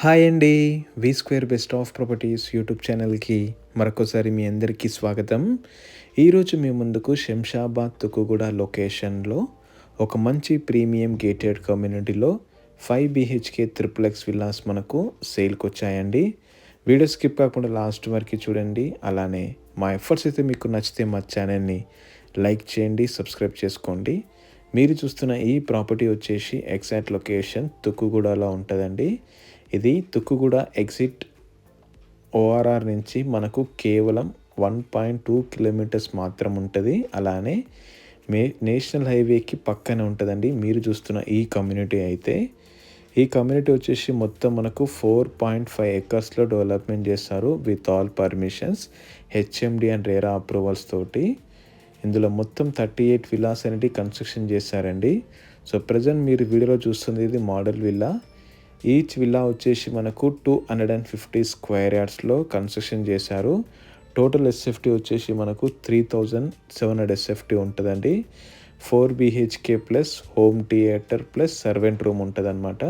Hi అండి. V square best of properties YouTube ఛానల్‌కి మరొకసారి మీ అందరికీ స్వాగతం. ఈరోజు మీ ముందుకు శంషాబాద్ తుకుగూడ లొకేషన్‌లో ఒక మంచి ప్రీమియం గేటెడ్ కమ్యూనిటీలో 5 బీహెచ్‌కే ట్రిప్లెక్స్ విల్లాస్ మనకు సేల్‌కొచ్చాయండి. వీడియో స్కిప్ కాకుండా లాస్ట్ వరకు చూడండి. అలానే మా ఎఫర్ట్స్ అయితే మీకు నచ్చితే మా ఛానల్‌ని లైక్ చేయండి, సబ్స్క్రైబ్ చేసుకోండి. మీరు చూస్తున్న ఈ ప్రాపర్టీ వచ్చేసి ఎగ్జాక్ట్ లొకేషన్ తుక్కుగూడలో ఉంటుందండి. ఇది తుక్కుగూడ ఎగ్జిట్ ఓఆర్ఆర్ నుంచి మనకు కేవలం 1.2 కిలోమీటర్స్ మాత్రం ఉంటుంది. అలానే నేషనల్ హైవేకి పక్కనే ఉంటుందండి. మీరు చూస్తున్న ఈ కమ్యూనిటీ అయితే ఈ కమ్యూనిటీ వచ్చేసి మొత్తం మనకు 4.5 ఎకర్స్లో డెవలప్మెంట్ చేస్తారు with all permissions, HMD and RERA approvals తోటి. ఇందులో మొత్తం 38 విల్లాస్ అనేవి కన్స్ట్రక్షన్ చేశారండి. సో ప్రజెంట్ మీరు వీడియోలో చూస్తుంది ఇది మోడల్ విల్లా. ఈచ్ విల్లా వచ్చేసి మనకు 250 స్క్వేర్ యార్డ్స్లో కన్స్ట్రక్షన్ చేశారు. టోటల్ ఎస్ఎఫ్టీ వచ్చేసి మనకు 3700 ఎస్ఎఫ్టీ ఉంటుందండి. 4 BHK plus home theatre plus servant room ఉంటుంది అనమాట.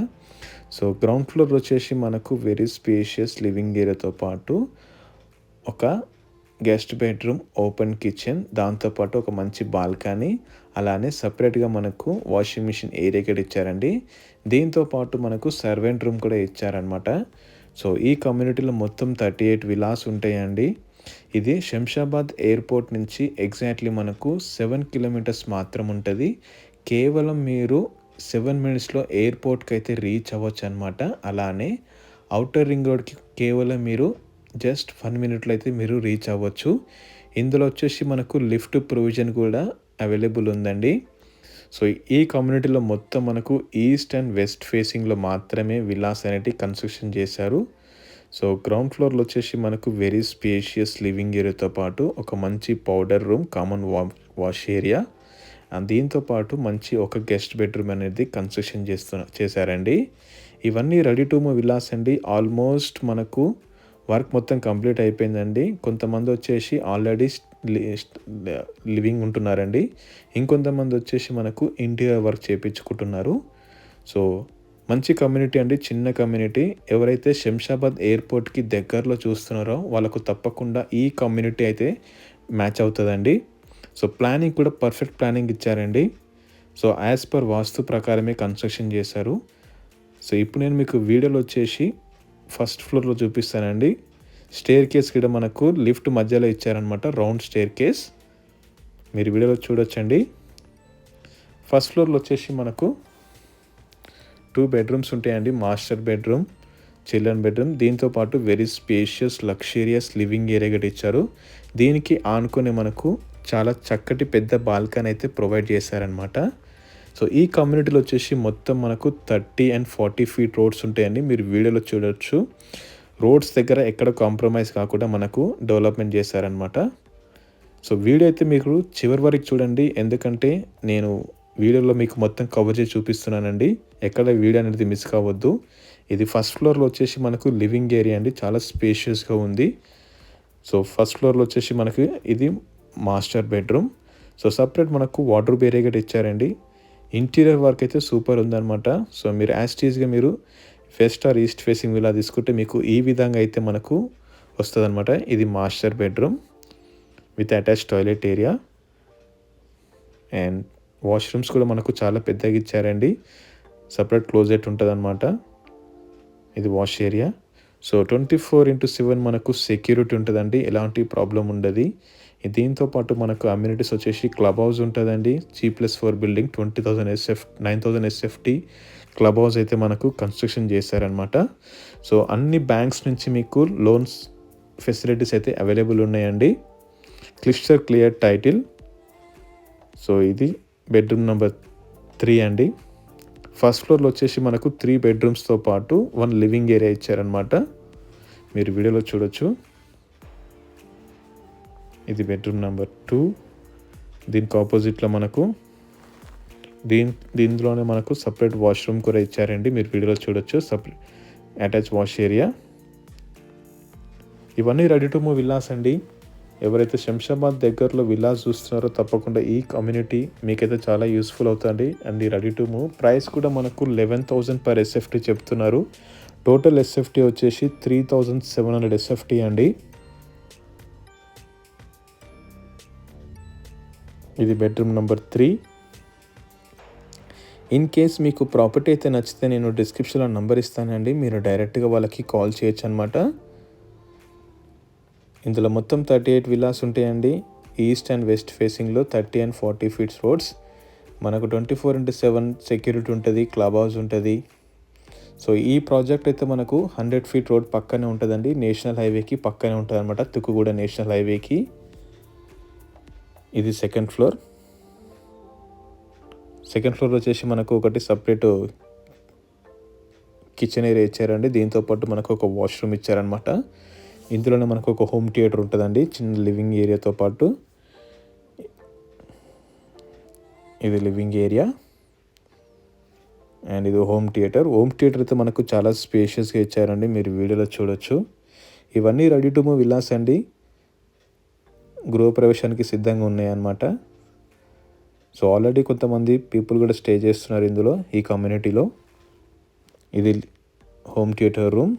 సో గ్రౌండ్ ఫ్లోర్ వచ్చేసి మనకు వెరీ స్పేషియస్ లివింగ్ ఏరియాతో పాటు ఒక గెస్ట్ బెడ్రూమ్, ఓపెన్ కిచెన్, దాంతోపాటు ఒక మంచి బాల్కనీ, అలానే సపరేట్గా మనకు వాషింగ్ మిషన్ ఏరియా కూడా ఇచ్చారండి. దీంతోపాటు మనకు సర్వెంట్ రూమ్ కూడా ఇచ్చారనమాట. సో ఈ కమ్యూనిటీలో మొత్తం 38 విలాస్ ఉంటాయండి. ఇది శంషాబాద్ ఎయిర్పోర్ట్ నుంచి ఎగ్జాక్ట్లీ మనకు 7 కిలోమీటర్స్ మాత్రం ఉంటుంది. కేవలం మీరు 7 మినిట్స్లో ఎయిర్పోర్ట్కి అయితే రీచ్ అవ్వచ్చు అనమాట. అలానే అవుటర్ రింగ్ రోడ్కి కేవలం మీరు జస్ట్ 1 మినిట్లో అయితే మీరు రీచ్ అవ్వచ్చు. ఇందులో వచ్చేసి మనకు లిఫ్ట్ ప్రొవిజన్ కూడా అవైలబుల్ ఉందండి. సో ఈ కమ్యూనిటీలో మొత్తం మనకు ఈస్ట్ అండ్ వెస్ట్ ఫేసింగ్లో మాత్రమే విల్లాస్ అనేటివి కన్స్ట్రక్షన్ చేశారు. సో గ్రౌండ్ ఫ్లోర్లో వచ్చేసి మనకు వెరీ స్పేషియస్ లివింగ్ ఏరియాతో పాటు ఒక మంచి powder room, common wash area, దీంతోపాటు మంచి ఒక గెస్ట్ బెడ్రూమ్ అనేది కన్స్ట్రక్షన్ చేశారండి. ఇవన్నీ రెడీ టు మూవ్ విల్లాస్ అండి. ఆల్మోస్ట్ మనకు వర్క్ మొత్తం కంప్లీట్ అయిపోయిందండి. కొంతమంది వచ్చేసి ఆల్రెడీ లివింగ్ ఉంటున్నారండి. ఇంకొంతమంది వచ్చేసి మనకు ఇంటీరియర్ వర్క్ చేయించుకుంటున్నారు. సో మంచి కమ్యూనిటీ అండి, చిన్న కమ్యూనిటీ. ఎవరైతే శంషాబాద్ ఎయిర్పోర్ట్కి దగ్గరలో చూస్తున్నారో వాళ్ళకు తప్పకుండా ఈ కమ్యూనిటీ అయితే మ్యాచ్ అవుతుందండి. సో ప్లానింగ్ కూడా పర్ఫెక్ట్ ప్లానింగ్ ఇచ్చారండి. సో యాజ్ పర్ వాస్తు ప్రకారమే కన్స్ట్రక్షన్ చేశారు. సో ఇప్పుడు నేను మీకు వీడియోలో వచ్చేసి ఫస్ట్ ఫ్లోర్లో చూపిస్తానండి. స్టేర్ కేస్ కూడా మనకు లిఫ్ట్ మధ్యలో ఇచ్చారనమాట, రౌండ్ స్టేర్ కేస్. మీరు వీడియోలో చూడొచ్చండి. ఫస్ట్ ఫ్లోర్లో వచ్చేసి మనకు 2 బెడ్రూమ్స్ ఉంటాయండి. మాస్టర్ బెడ్రూమ్, చిల్డ్రన్ బెడ్రూమ్, దీంతోపాటు very spacious luxurious living area కూడా ఇచ్చారు. దీనికి ఆనుకునే మనకు చాలా చక్కటి పెద్ద బాల్కనీ అయితే ప్రొవైడ్ చేశారనమాట. సో ఈ కమ్యూనిటీలో వచ్చేసి మొత్తం మనకు 30 and 40 ఫీట్ రోడ్స్ ఉంటాయండి. మీరు వీడియోలో చూడొచ్చు. రోడ్స్ దగ్గర ఎక్కడ కాంప్రమైజ్ కాకుండా మనకు డెవలప్మెంట్ చేశారనమాట. సో వీడియో అయితే మీకు చివరి వరకు చూడండి, ఎందుకంటే నేను వీడియోలో మీకు మొత్తం కవర్ చేసి చూపిస్తున్నానండి. ఎక్కడ వీడియో అనేది మిస్ కావద్దు. ఇది ఫస్ట్ ఫ్లోర్లో వచ్చేసి మనకు లివింగ్ ఏరియా అండి, చాలా స్పేషియస్గా ఉంది. సో ఫస్ట్ ఫ్లోర్లో వచ్చేసి మనకి ఇది మాస్టర్ బెడ్రూమ్. సో సపరేట్ మనకు వార్డ్రోబ్ ఏరియా కూడా ఇచ్చారండి. ఇంటీరియర్ వర్క్ అయితే సూపర్ ఉందన్నమాట. సో మీరు యాస్టీస్గా మీరు వెస్ట్ ఆర్ ఈస్ట్ ఫేసింగ్ విలా తీసుకుంటే మీకు ఈ విధంగా అయితే మనకు వస్తుంది అనమాట. ఇది master bedroom with attach toilet area and washrooms కూడా మనకు చాలా పెద్దగా ఇచ్చారండి. సపరేట్ క్లోజెట్ ఉంటుంది అనమాట. ఇది వాష్ ఏరియా. సో 24/7 మనకు సెక్యూరిటీ ఉంటుందండి, ఎలాంటి ప్రాబ్లం ఉండదు. దీంతోపాటు మనకు అమ్యూనిటీస్ వచ్చేసి క్లబ్ హౌస్ ఉంటుందండి. G+4 building, 9,000 SFT club house అయితే మనకు కన్స్ట్రక్షన్ చేశారనమాట. సో అన్ని బ్యాంక్స్ నుంచి మీకు లోన్స్ ఫెసిలిటీస్ అయితే అవైలబుల్ ఉన్నాయండి. Clear title. సో ఇది బెడ్రూమ్ నెంబర్ 3 అండి. ఫస్ట్ ఫ్లోర్లో వచ్చేసి మనకు 3 బెడ్రూమ్స్తో పాటు 1 లివింగ్ ఏరియా ఇచ్చారనమాట. మీరు వీడియోలో చూడొచ్చు. ఇది బెడ్రూమ్ నెంబర్ 2. దీనికి ఆపోజిట్లో మనకు దీంట్లోనే మనకు సపరేట్ వాష్రూమ్ కూడా ఇచ్చారండి. మీరు వీడియోలో చూడొచ్చు. Separate attach wash area. ఇవన్నీ రెడీ టు మూవ్ విల్లాస్ అండి. ఎవరైతే శంషాబాద్ దగ్గరలో విల్లాస్ చూస్తున్నారో తప్పకుండా ఈ కమ్యూనిటీ మీకైతే చాలా యూస్ఫుల్ అవుతుంది అండి. Ready to move. ప్రైస్ కూడా మనకు 11,000 per ఎస్ఎఫ్టీ చెప్తున్నారు. టోటల్ ఎస్ఎఫ్టీ వచ్చేసి 3700 ఎస్ఎఫ్టీ అండి. ఇది బెడ్రూమ్ నెంబర్ 3. ఇన్ కేస్ మీకు ప్రాపర్టీ అయితే నచ్చితే నేను డిస్క్రిప్షన్లో నంబర్ ఇస్తానండి, మీరు డైరెక్ట్గా వాళ్ళకి కాల్ చేయొచ్చు అనమాట. ఇందులో మొత్తం 38 విల్లాస్ ఉంటాయండి. ఈస్ట్ అండ్ వెస్ట్ ఫేసింగ్లో 30 and 40 ఫీట్స్ రోడ్స్. మనకు 24/7 సెక్యూరిటీ ఉంటుంది, క్లబ్ హౌస్ ఉంటుంది. సో ఈ ప్రాజెక్ట్ అయితే మనకు 100 ఫీట్ రోడ్ పక్కనే ఉంటుందండి. నేషనల్ హైవేకి పక్కనే ఉంటుంది అనమాట, తుక్కుగూడ నేషనల్ హైవేకి. ఇది సెకండ్ ఫ్లోర్ వచ్చేసి మనకు ఒకటి సపరేట్ కిచెన్ ఏరియా ఇచ్చారండి. దీంతోపాటు మనకు ఒక వాష్రూమ్ ఇచ్చారనమాట. ఇందులోనే మనకు ఒక హోమ్ థియేటర్ ఉంటుందండి, చిన్న లివింగ్ ఏరియాతో పాటు. ఇది లివింగ్ ఏరియా అండ్ ఇది హోమ్ థియేటర్ అయితే మనకు చాలా స్పేషియస్గా ఇచ్చారండి, మీరు వీడియోలో చూడొచ్చు. ఇవన్నీ రెడీ టు మూవ్ విల్లాస్ అండి, గృహప్రవేశానికి సిద్ధంగా ఉన్నాయన్నమాట. సో ఆల్రెడీ కొంతమంది పీపుల్ కూడా స్టే చేస్తున్నారు ఇందులో, ఈ కమ్యూనిటీలో. ఇది హోమ్ థియేటర్ రూమ్.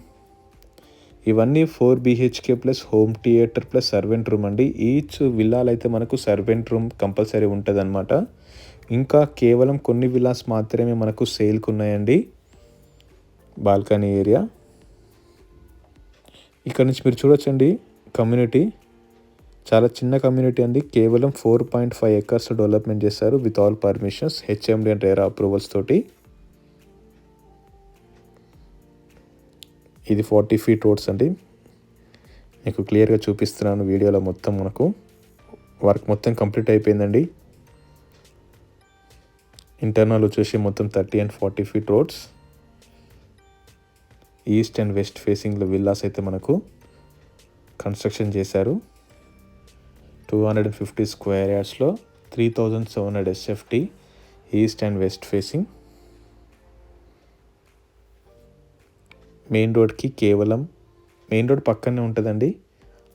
ఇవన్నీ 4 BHK plus home theatre plus servant room అండి. ఈచ్ విల్లాలు అయితే మనకు సర్వెంట్ రూమ్ కంపల్సరీ ఉంటుంది అనమాట. ఇంకా కేవలం కొన్ని విల్లాస్ మాత్రమే మనకు సేల్కి ఉన్నాయండి. బాల్కనీ ఏరియా ఇక్కడ నుంచి మీరు చూడొచ్చండి. కమ్యూనిటీ చాలా చిన్న కమ్యూనిటీ అండి, కేవలం 4.5 acres డెవలప్మెంట్ చేశారు with all permissions, HMD and RERA approvals తోటి. ఇది 40 ఫీట్ రోడ్స్ అండి, మీకు క్లియర్గా చూపిస్తున్నాను వీడియోలో. మొత్తం మనకు వర్క్ మొత్తం కంప్లీట్ అయిపోయిందండి. ఇంటర్నల్ వచ్చేసి మొత్తం 30 and 40 feet roads. East and west ఫేసింగ్లో విల్లాస్ అయితే మనకు కన్స్ట్రక్షన్ చేశారు. 250 స్క్వేర్ యార్డ్స్లో 3700 SFT, east and west facing. Main road పక్కనే ఉంటుందండి.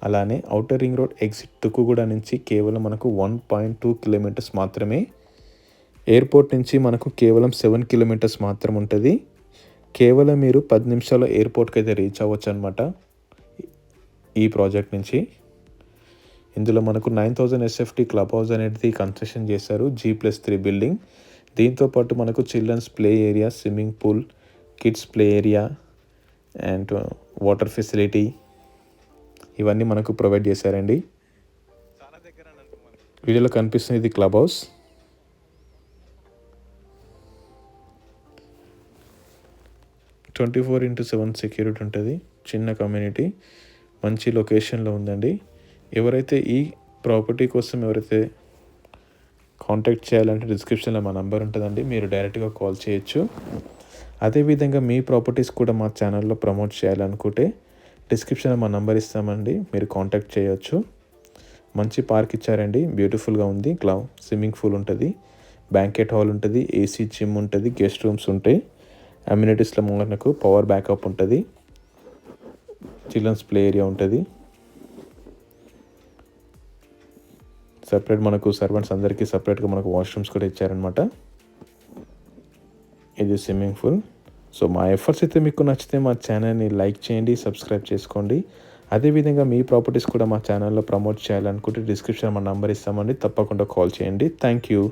అలానే outer ring road exit Tukkuguda నుంచి కేవలం మనకు 1.2 కిలోమీటర్స్ మాత్రమే. ఎయిర్పోర్ట్ నుంచి మనకు కేవలం 7 కిలోమీటర్స్ మాత్రం ఉంటుంది. కేవలం మీరు 10 నిమిషాల్లో ఎయిర్పోర్ట్కి అయితే రీచ్ అవ్వచ్చు అనమాట ఈ ప్రాజెక్ట్ నుంచి. ఇందులో మనకు 9000 ఎస్ఎఫ్టీ క్లబ్ హౌస్ అనేది కన్స్ట్రక్షన్ చేశారు, G+3 బిల్డింగ్. దీంతోపాటు మనకు children's play area, swimming pool, kids play area and water facility ఇవన్నీ మనకు ప్రొవైడ్ చేశారండి. వీడియోలో కనిపిస్తుంది ఇది క్లబ్ హౌస్. 24/7 సెక్యూరిటీ ఉంటుంది. చిన్న కమ్యూనిటీ, మంచి లొకేషన్లో ఉందండి. ఎవరైతే ఈ ప్రాపర్టీ కోసం కాంటాక్ట్ చేయాలంటే డిస్క్రిప్షన్లో మా నంబర్ ఉంటుందండి, మీరు డైరెక్ట్గా కాల్ చేయొచ్చు. అదేవిధంగా మీ ప్రాపర్టీస్ కూడా మా ఛానల్లో ప్రమోట్ చేయాలనుకుంటే డిస్క్రిప్షన్లో మా నంబర్ ఇస్తామండి, మీరు కాంటాక్ట్ చేయొచ్చు. మంచి పార్క్ ఇచ్చారండి, బ్యూటిఫుల్గా ఉంది. స్విమ్మింగ్ పూల్ ఉంటుంది, బ్యాంకెట్ హాల్ ఉంటుంది, ఏసీ జిమ్ ఉంటుంది, గెస్ట్ రూమ్స్ ఉంటాయి. అమ్యూనిటీస్లో మనకు పవర్ బ్యాకప్ ఉంటుంది, చిల్డ్రన్స్ ప్లే ఏరియా ఉంటుంది. సపరేట్ మనకు సర్వెంట్స్ అందరికీ సపరేట్గా మనకు వాష్రూమ్స్ కూడా ఇచ్చారనమాట. ఇది స్విమ్మింగ్ పూల్. సో మా ఎఫర్ట్స్ అయితే మీకు నచ్చితే మా ఛానల్ని లైక్ చేయండి, సబ్స్క్రైబ్ చేసుకోండి. అదేవిధంగా మీ ప్రాపర్టీస్ కూడా మా ఛానల్లో ప్రమోట్ చేయాలనుకుంటే డిస్క్రిప్షన్ మా నంబర్ ఇస్తామండి, తప్పకుండా కాల్ చేయండి. Thank you.